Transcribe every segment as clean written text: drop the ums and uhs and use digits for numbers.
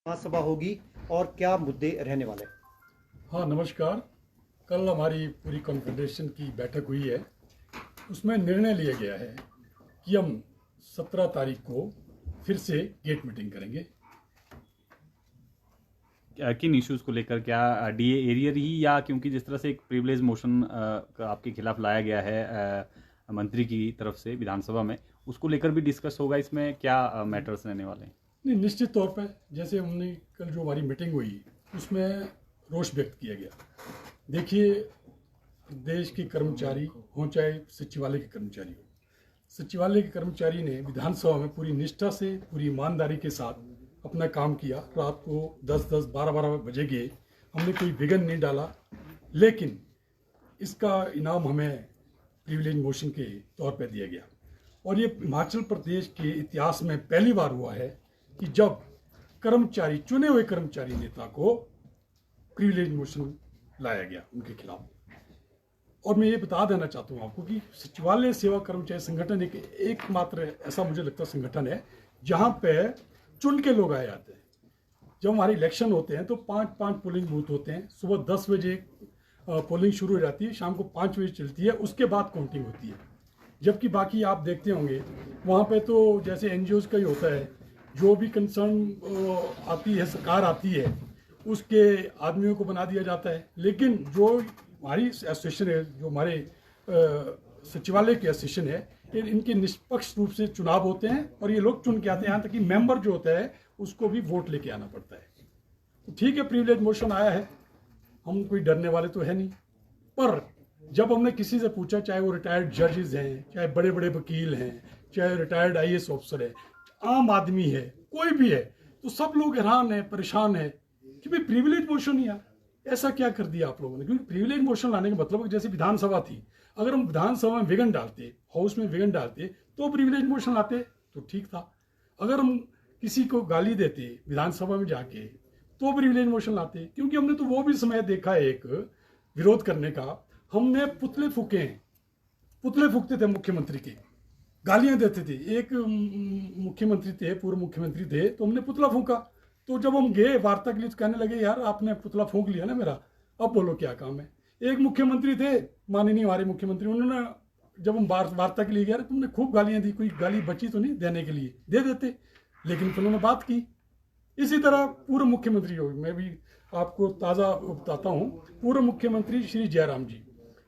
महासभा होगी और क्या मुद्दे रहने वाले? हाँ, नमस्कार। कल हमारी पूरी कॉन्फेडरेशन की बैठक हुई है। उसमें निर्णय लिया गया है कि हम 17 तारीख को फिर से गेट मीटिंग करेंगे। किन इश्यूज को लेकर, क्या डीए एरियर ही, या क्योंकि जिस तरह से एक प्रिविलेज मोशन आपके खिलाफ लाया गया है मंत्री की तरफ से विधानसभा में, उसको लेकर भी डिस्कस होगा? इसमें क्या मैटर्स रहने वाले हैं? नहीं, निश्चित तौर पर जैसे हमने कल जो हमारी मीटिंग हुई उसमें रोष व्यक्त किया गया। देखिए, देश के कर्मचारी हों चाहे सचिवालय के कर्मचारी हो, सचिवालय के कर्मचारी ने विधानसभा में पूरी निष्ठा से, पूरी ईमानदारी के साथ अपना काम किया। रात को 10-10, 12-12 बजे गए, हमने कोई विघ्न नहीं डाला, लेकिन इसका इनाम हमें प्रिविलेज मोशन के तौर पर दिया गया। और ये हिमाचल प्रदेश के इतिहास में पहली बार हुआ है कि जब कर्मचारी, चुने हुए कर्मचारी नेता को प्रिविलेज मोशन लाया गया उनके खिलाफ। और मैं ये बता देना चाहता हूँ आपको कि सचिवालय सेवा कर्मचारी संगठन एकमात्र ऐसा मुझे लगता संगठन है जहाँ पे चुन के लोग आए जाते हैं। जब हमारे इलेक्शन होते हैं तो 5-5 पोलिंग बूथ होते हैं। सुबह 10 बजे पोलिंग शुरू हो जाती है, शाम को 5 बजे चलती है, उसके बाद काउंटिंग होती है। जबकि बाकी आप देखते होंगे वहाँ पे तो जैसे एनजीओज का ही होता है, जो भी कंसर्न आती है, सरकार आती है, उसके आदमियों को बना दिया जाता है। लेकिन जो हमारी एसोसिएशन है, जो हमारे सचिवालय की एसोसिएशन है, इनके निष्पक्ष रूप से चुनाव होते हैं और ये लोग चुन के आते हैं। यहाँ तक कि मेंबर जो होता है उसको भी वोट लेके आना पड़ता है। तो ठीक है, प्रिविलेज मोशन आया है, हम कोई डरने वाले तो है नहीं। पर जब हमने किसी से पूछा, चाहे वो रिटायर्ड जजेस हैं, चाहे बड़े बड़े वकील हैं, चाहे रिटायर्ड आईएएस ऑफिसर है, आम आदमी है, कोई भी है, तो सब लोग हैरान है, परेशान है कि भाई प्रिविलेज मोशन ही यार ऐसा क्या कर दिया आप लोगों ने। क्योंकि प्रिविलेज मोशन लाने का मतलब जैसे विधानसभा थी, अगर हम विधानसभा में विघ्न डालते, हाउस में विघ्न डालते, तो प्रिविलेज मोशन लाते तो ठीक था। अगर हम किसी को गाली देते विधानसभा में जाके तो प्रिविलेज मोशन लाते। क्योंकि हमने तो वो भी समय देखा है एक विरोध करने का, हमने पुतले फूके हैं, पुतले फूकते थे मुख्यमंत्री के, गालियां देते थे। एक मुख्यमंत्री थे, पूर्व मुख्यमंत्री थे, तो हमने पुतला फूका। तो जब हम गए वार्ता के लिए तो कहने लगे, यार आपने पुतला फूंक लिया ना मेरा, अब बोलो क्या काम है। एक मुख्यमंत्री थे, माननीय हमारे मुख्यमंत्री, उन्होंने जब हम वार्ता के लिए गए, तुमने खूब गालियां दी, कोई गाली बची तो नहीं देने के लिए, दे देते, लेकिन फिर उन्होंने बात की। इसी तरह पूर्व मुख्यमंत्री हो, मैं भी आपको ताज़ा बताता हूँ, पूर्व मुख्यमंत्री श्री जयराम जी,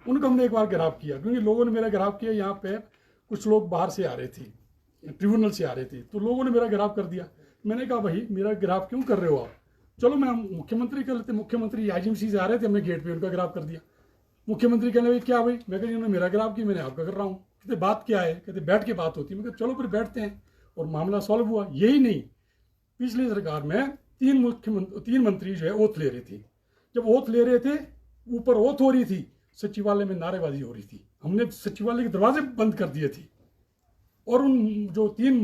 उनको हमने एक बार गिरफ्तार किया। क्योंकि लोगों ने मेरा गिरफ्तार किया, यहाँ पे कुछ लोग बाहर से आ रहे थे, ट्रिब्यूनल से आ रहे थे, तो लोगों ने मेरा गिरफ्तार कर दिया। मैंने कहा, भाई मेरा गिरफ्तार क्यों कर रहे हो आप, चलो मैं मुख्यमंत्री कर लेते। मुख्यमंत्री आईजीएमसी से आ रहे थे, हमने गेट पे उनका गिरफ्तार कर दिया। मुख्यमंत्री कहने लगे, क्या भाई? मैं कहा, मेरा गिरफ्तार किया, मैंने आपका कर रहा हूँ। कहते बात क्या है? कहते बैठ के बात होती है। मैं कहा चलो फिर बैठते हैं, और मामला सॉल्व हुआ। यही नहीं, पिछली सरकार में 3 मंत्री जो है ओथ ले रहे थे। जब ओथ ले रहे थे, ऊपर ओथ हो रही थी, सचिवालय में नारेबाजी हो रही थी। हमने सचिवालय के दरवाजे बंद कर दिए थे, और उन जो 3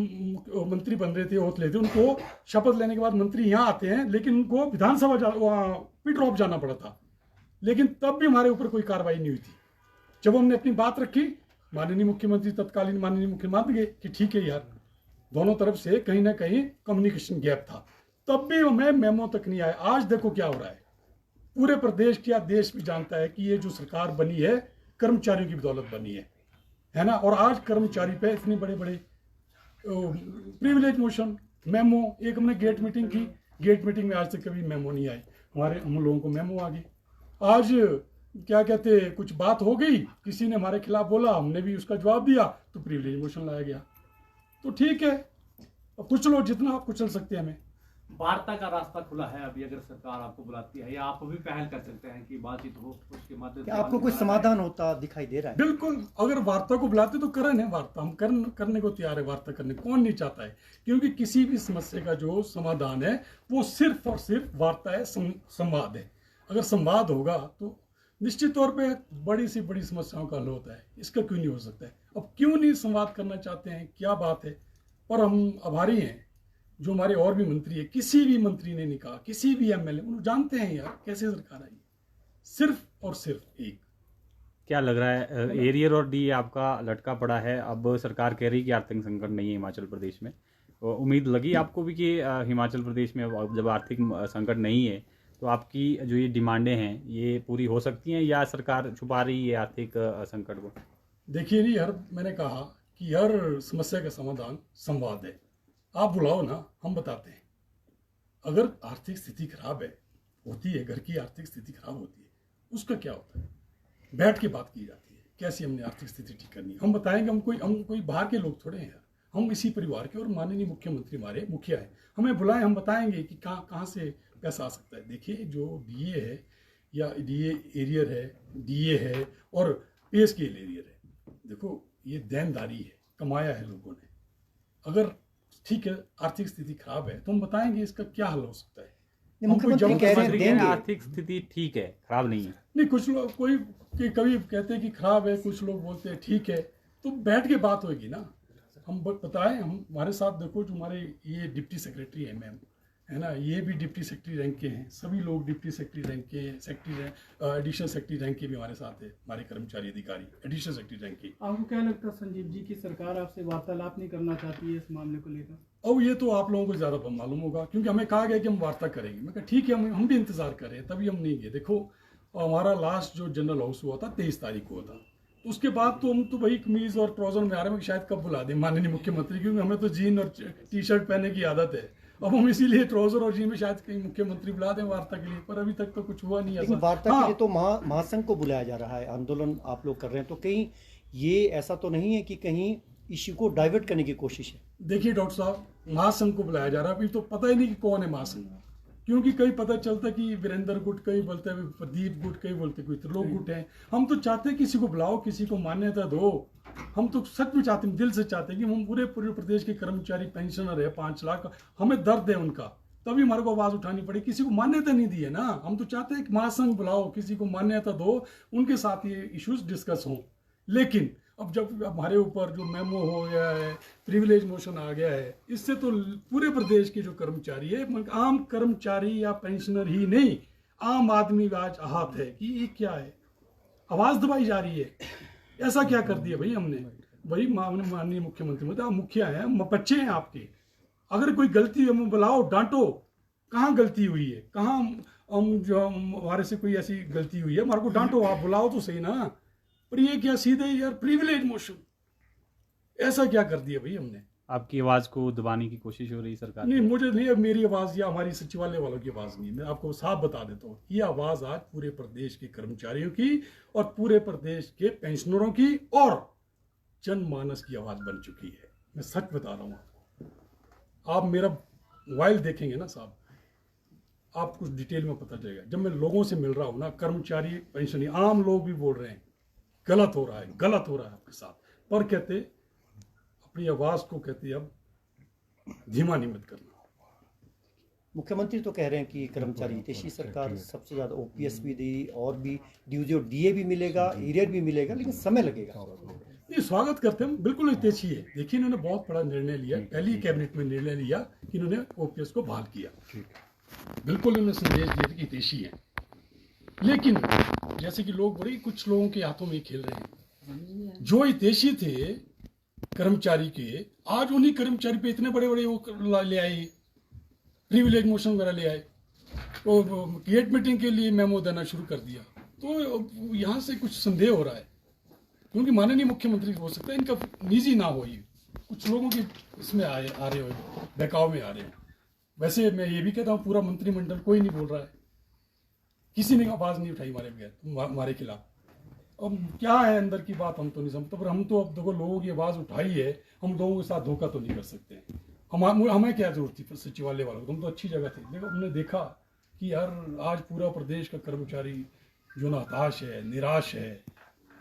मंत्री बन रहे थे, ओथ लेते, उनको शपथ लेने के बाद मंत्री यहाँ आते हैं, लेकिन उनको विधानसभा पीट ड्रॉप जाना पड़ा था। लेकिन तब भी हमारे ऊपर कोई कार्रवाई नहीं हुई थी। जब हमने अपनी बात रखी, माननीय मुख्यमंत्री, तत्कालीन माननीय मुख्यमंत्री मान गए कि ठीक है यार, दोनों तरफ से कहीं ना कहीं कम्युनिकेशन गैप था, तब भी हमें मेमो तक नहीं आया। आज देखो क्या हो रहा है, पूरे प्रदेश क्या देश भी जानता है कि ये जो सरकार बनी है कर्मचारियों की बदौलत बनी है ना। और आज कर्मचारी पे इतने बड़े बड़े प्रिविलेज मोशन, मेमो, एक हमने गेट मीटिंग की, गेट मीटिंग में आज तक कभी मेमो नहीं आए, हम लोगों को मेमो आ गई। आज क्या कहते, कुछ बात हो गई, किसी ने हमारे खिलाफ बोला, हमने भी उसका जवाब दिया, तो प्रिविलेज मोशन लाया गया। तो ठीक है, अब कुचलो जितना आप कुचल सकते हैं। हमें वार्ता का रास्ता खुला है अभी, अगर सरकार आपको बुलाती है, या आप भी पहल कर सकते हैं कि बातचीत हो, उसके माध्यम से आपको कोई समाधान होता दिखाई दे रहा है? बिल्कुल, अगर वार्ता को बुलाते तो करें ना वार्ता, हम करने को तैयार है। वार्ता करने कौन नहीं चाहता है? क्योंकि किसी भी समस्या का जो समाधान है वो सिर्फ और सिर्फ वार्ता है, संवाद है। अगर संवाद होगा तो निश्चित तौर पे बड़ी से बड़ी समस्याओं का हल होता है। इसका क्यों नहीं हो सकता है? अब क्यों नहीं संवाद करना चाहते हैं, क्या बात है? पर हम आभारी हैं जो हमारे और भी मंत्री है, किसी भी मंत्री ने नहीं कहा, किसी भी एमएलए, उन्होंने जानते हैं यार कैसे सरकार आई, सिर्फ और सिर्फ एक। क्या लग रहा है, एरियर और डी आपका लटका पड़ा है? अब सरकार कह रही है कि आर्थिक संकट नहीं है हिमाचल प्रदेश में, उम्मीद लगी आपको भी कि हिमाचल प्रदेश में अब जब आर्थिक संकट नहीं है तो आपकी जो ये डिमांडें हैं ये पूरी हो सकती हैं, या सरकार छुपा रही है आर्थिक संकट को? देखिए नहीं, मैंने कहा कि हर समस्या का समाधान संवाद है। आप बुलाओ ना, हम बताते हैं। अगर आर्थिक स्थिति खराब है, होती है, घर की आर्थिक स्थिति खराब होती है, उसका क्या होता है, बैठ के बात की जाती है कैसे हमने आर्थिक स्थिति ठीक करनी है। हम बताएंगे, हम कोई बाहर के लोग थोड़े हैं, हम इसी परिवार के और माननीय मुख्यमंत्री हमारे मुखिया हैं, हमें बुलाएं, हम बताएंगे कि कहाँ से पैसा आ सकता है। देखिए, जो डीए है या डीए एरियर है, डीए है और पे स्केल एरियर है, देखो ये देनदारी है, कमाया है लोगों ने। अगर ठीक है आर्थिक स्थिति खराब है तो हम बताएंगे इसका क्या हल हो सकता है। मुख्यमंत्री कह रहे हैं देंगे। आर्थिक स्थिति ठीक है, खराब नहीं है। नहीं, कुछ लोग कभी कहते हैं कि खराब है, कुछ लोग बोलते हैं ठीक है, तो बैठ के बात होगी ना। हम बताएं, हम हमारे साथ देखो जो हमारे ये डिप्टी सेक्रेटरी है मैम, है ना, ये भी डिप्टी सेक्रेटरी रैंक के हैं, सभी लोग डिप्टी सेक्रेटरी रैंक के, एडिशनल सेक्रेटरी रैंक के भी हमारे साथ है, हमारे कर्मचारी अधिकारी एडिशनल सेक्रेटरी रैंक के। आपको क्या लगता है संजीव जी की सरकार आपसे वार्तालाप नहीं करना चाहती है इस मामले को लेकर? अब ये तो आप लोगों को ज़्यादा मालूम होगा, क्योंकि हमें कहा गया कि हम वार्ता करेंगे। मैं कहा ठीक है, हम भी इंतजार कर रहे हैं, तभी हम नहीं गए। देखो हमारा लास्ट जो जनरल हाउस हुआ था 23 तारीख को होता, तो उसके बाद तो हम तो वही कमीज और ट्राउजर में आ रहे हैं, शायद कब बुला दें माननीय मुख्यमंत्री, क्योंकि हमें तो जीन और टी शर्ट पहनने की आदत है। अब हम इसीलिए ट्राउजर और जीन में शायद कहीं मुख्यमंत्री बुला दें वार्ता के लिए, पर अभी तक तो कुछ हुआ नहीं है। वार्ता के लिए तो महासंघ को बुलाया जा रहा है, आंदोलन आप लोग कर रहे हैं, तो कहीं ये ऐसा तो नहीं है कि कहीं इश्यू को डाइवर्ट करने की कोशिश है? देखिए डॉक्टर साहब, महासंघ को बुलाया जा रहा है, अभी तो पता ही नहीं कि कौन है महासंघ, क्योंकि कहीं पता चलता कि वीरेंद्र गुट, कहीं बोलते हैं प्रदीप गुट, कहीं बोलते कोई त्रिलोक गुट है। हम तो चाहते हैं किसी को बुलाओ, किसी को मान्यता दो। हम तो सच में चाहते हैं, दिल से चाहते हैं कि हम पूरे प्रदेश के कर्मचारी पेंशनर है 5 लाख, हमें दर्द है उनका, तभी हमारे को आवाज उठानी पड़ी। किसी को मान्यता नहीं दी है ना, हम तो चाहते हैं कि महासंघ बुलाओ, किसी को मान्यता दो, उनके साथ ये इश्यूज डिस्कस हों। लेकिन अब जब हमारे ऊपर जो मेमो हो गया है, प्रिविलेज मोशन आ गया है, इससे तो पूरे प्रदेश के जो कर्मचारी है, आम कर्मचारी या पेंशनर ही नहीं, आम आदमी आज आहत है कि ये क्या है, आवाज दबाई जा रही है। ऐसा क्या कर दिया भाई हमने? भाई माननीय मुख्यमंत्री मतलब आप मुखिया हैं, बच्चे हैं आपके, अगर कोई गलती है बुलाओ, डांटो, कहाँ गलती हुई है, कहाँ हम जो हमारे से कोई ऐसी गलती हुई है, हमारे को डांटो, आप बुलाओ तो सही ना। पर ये क्या सीधे यार प्रिविलेज मोशन, ऐसा क्या कर दिया भाई हमने? आपकी आवाज को दबाने की कोशिश हो रही सरकार? नहीं, मुझे नहीं, अब मेरी आवाज या हमारी सचिवालय वालों की आवाज नहीं, मैं आपको साफ बता देता हूँ, ये आवाज आज पूरे प्रदेश के कर्मचारियों की और पूरे प्रदेश के पेंशनरों की और जनमानस की आवाज बन चुकी है। मैं सच बता रहा हूँ आपको। आप मेरा मोबाइल देखेंगे ना साहब, आप कुछ डिटेल में पता चलेगा। जब मैं लोगों से मिल रहा हूँ ना, कर्मचारी, पेंशनरी, आम लोग भी बोल रहे हैं गलत हो रहा है, गलत हो रहा है आपके साथ, पर कहते अपनी आवाज को कहते अब धीमा नहीं मत करना। मुख्यमंत्री तो कह रहे हैं कि कर्मचारी हितैषी सरकार, सबसे ज्यादा ओपीएस भी दी और भी ड्यूज और डीए भी मिलेगा, एरियर भी मिलेगा, लेकिन समय लगेगा। ये स्वागत करते हैं, बिल्कुल हितैषी है। देखिए इन्होंने बहुत बड़ा निर्णय लिया, पहली कैबिनेट में निर्णय लिया कि इन्होंने ओपीएस को बहाल किया, बिल्कुल इन्होंने संदेश दिया कि हितैषी है। लेकिन जैसे कि लोग बोले, कुछ लोगों के हाथों में खेल रहे हैं। जो हितैषी थे कर्मचारी के, आज उन्हीं कर्मचारी पे इतने बड़े बड़े वो ले आए, प्रिविलेज मोशन वगैरह ले आए, तो गेट मीटिंग के लिए मेमो देना शुरू कर दिया। तो यहाँ से कुछ संदेह हो रहा है, क्योंकि माननीय मुख्यमंत्री हो सकता है इनका निजी ना हो, ये कुछ लोगों की इसमें आ रहे हो, बहकाव में आ रहे हैं। वैसे मैं ये भी कहता हूँ, पूरा मंत्रिमंडल कोई नहीं बोल रहा है, किसी ने आवाज नहीं उठाई हमारे बगैर, हमारे खिलाफ। अब क्या है अंदर की बात हम तो नहीं समझते, पर हम तो अब देखो लोगों की आवाज उठाई है, हम लोगों के साथ धोखा तो नहीं कर सकते। हमें क्या जरूरत थी सचिवालय वालों को, हम तो अच्छी जगह थे। देखो हमने देखा कि यार आज पूरा प्रदेश का कर्मचारी जो ना हताश है, निराश है,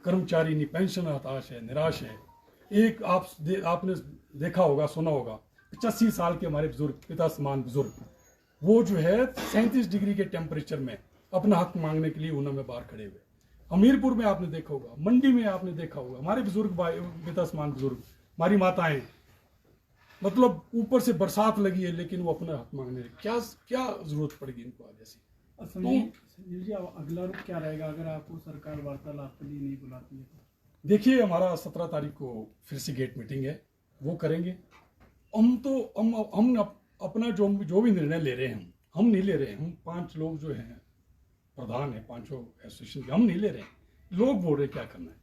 कर्मचारी नहीं पेंशन हताश है, निराश है। एक आपने देखा होगा, सुना होगा, 85 साल के हमारे बुजुर्ग, पिता समान बुजुर्ग, वो जो है 37 डिग्री के टेम्परेचर में अपना हक मांगने के लिए ऊना में बाहर खड़े हुए। हमीरपुर में आपने देखा होगा, मंडी में आपने देखा होगा, हमारे बुजुर्ग पिता समान बुजुर्ग, हमारी माताएं, मतलब ऊपर से बरसात लगी है लेकिन वो अपना हक मांगने लगे। क्या जरूरत पड़ेगी इनको आज ऐसी? संजीव जी, अगला रुख क्या रहेगा अगर आपको सरकार वार्तालाप के लिए नहीं बुलाती है? देखिए हमारा 17 तारीख को फिर से गेट मीटिंग है, वो करेंगे। हम अपना जो भी निर्णय ले रहे हैं हम नहीं ले रहे हैं। हम 5 लोग जो हैं प्रधान है 5 एसोसिएशन के, हम नहीं ले रहे हैं। लोग बोल रहे हैं क्या करना है,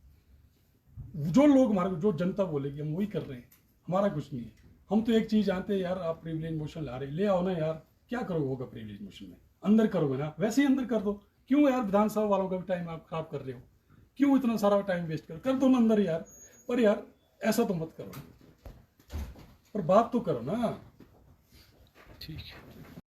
जो लोग हमारे जो जनता बोलेगी हम वही कर रहे हैं, हमारा कुछ नहीं है। हम तो एक चीज जानते हैं यार, आप प्रिविलेज मोशन ला रहे ले आओ ना यार, क्या करोगे होगा प्रिविलेज मोशन में, अंदर करोगे ना, वैसे ही अंदर कर दो। क्यों यार विधानसभा वालों का भी टाइम आप खराब कर रहे हो, क्यों इतना सारा टाइम वेस्ट कर दो ना अंदर यार। पर यार ऐसा तो मत करो, पर बात तो करो ना। ठीक है।